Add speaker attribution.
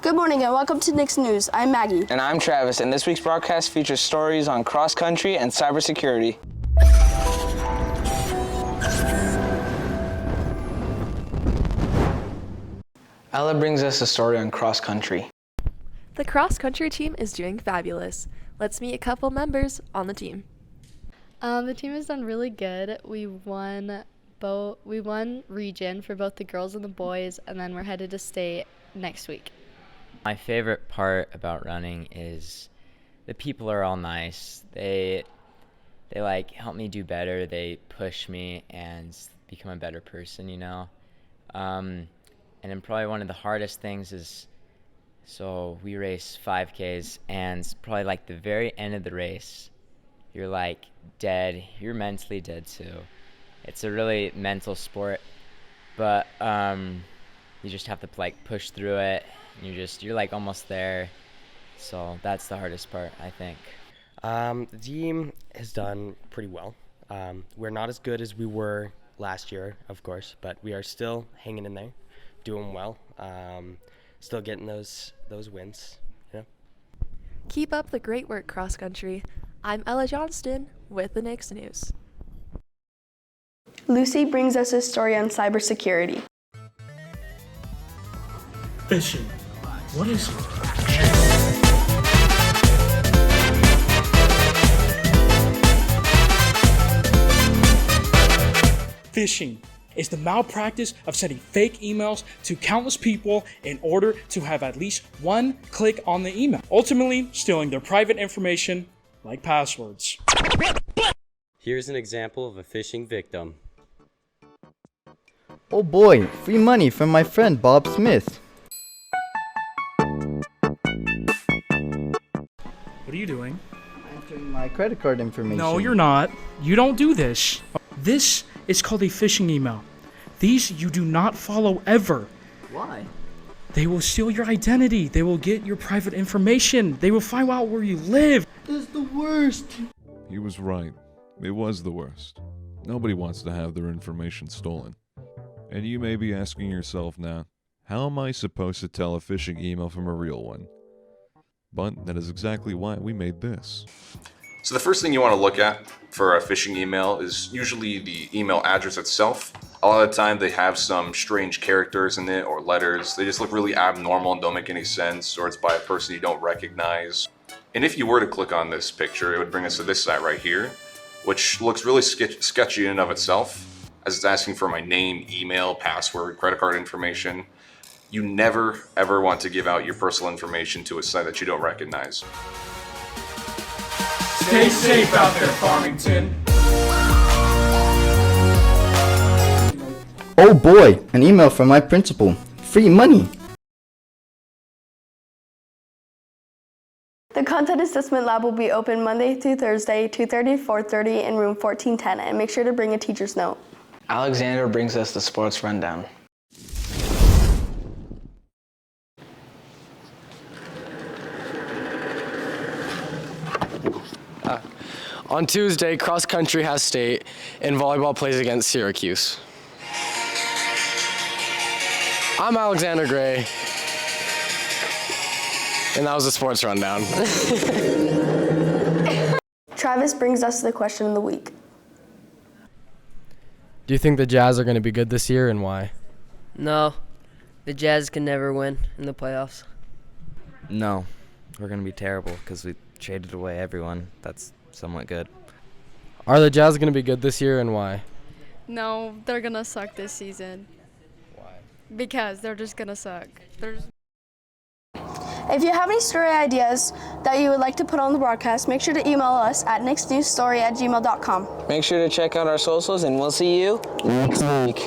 Speaker 1: Good morning and welcome to Nick's News. I'm Maggie.
Speaker 2: And I'm Travis, and this week's broadcast features stories on cross-country and cybersecurity. Ella brings us a story on cross-country.
Speaker 3: The cross-country team is doing fabulous. Let's meet a couple members on the team.
Speaker 4: The team has done really good. We won region for both the girls and the boys, and then we're headed to state next week.
Speaker 5: My favorite part about running is the people are all nice. They like help me do better. They push me and become a better person, you know. And then probably one of the hardest things is, so we race 5Ks, and probably like the very end of the race, you're like dead. You're mentally dead too. It's a really mental sport, but you just have to like push through it. You're like almost there. So that's the hardest part, I think.
Speaker 6: The team has done pretty well. We're not as good as we were last year, of course, but we are still hanging in there, doing well, still getting those wins. You know?
Speaker 3: Keep up the great work, cross-country. I'm Ella Johnston with the Nick's News.
Speaker 1: Lucy brings us a story on cybersecurity.
Speaker 7: Phishing. What is it? Phishing is the malpractice of sending fake emails to countless people in order to have at least one click on the email, ultimately stealing their private information like passwords.
Speaker 8: Here's an example of a phishing victim.
Speaker 9: Oh boy, free money from my friend Bob Smith.
Speaker 7: What are you doing?
Speaker 9: Entering my credit card information.
Speaker 7: No, you're not. You don't do this. This is called a phishing email. These you do not follow ever.
Speaker 9: Why?
Speaker 7: They will steal your identity. They will get your private information. They will find out where you live.
Speaker 9: This is the worst.
Speaker 10: He was right. It was the worst. Nobody wants to have their information stolen. And you may be asking yourself now, how am I supposed to tell a phishing email from a real one? But that is exactly why we made this.
Speaker 11: So the first thing you want to look at for a phishing email is usually the email address itself. A lot of the time they have some strange characters in it or letters. They just look really abnormal and don't make any sense, or it's by a person you don't recognize. And if you were to click on this picture, it would bring us to this site right here, which looks really sketchy in and of itself, as it's asking for my name, email, password, credit card information. You never, ever want to give out your personal information to a site that you don't recognize.
Speaker 7: Stay safe out there, Farmington.
Speaker 9: Oh boy, an email from my principal. Free money.
Speaker 1: The Content Assessment Lab will be open Monday through Thursday, 2:30 to 4:30 in room 1410, and make sure to bring a teacher's note.
Speaker 2: Alexander brings us the sports rundown.
Speaker 12: On Tuesday, cross country has state and volleyball plays against Syracuse. I'm Alexander Gray, and that was the sports rundown.
Speaker 1: Travis brings us the question of the week.
Speaker 12: Do you think the Jazz are going to be good this year, and why?
Speaker 13: No, the Jazz can never win in the playoffs.
Speaker 5: No, we're going to be terrible because we traded away everyone that's somewhat good.
Speaker 12: Are the Jazz going to be good this year, and why?
Speaker 4: No, they're gonna suck this season.
Speaker 12: Why?
Speaker 4: Because they're just gonna suck.
Speaker 1: If you have any story ideas that you would like to put on the broadcast, make sure to email us at nicksnewsstory@gmail.com.
Speaker 2: Make sure to check out our socials, and we'll see you next week.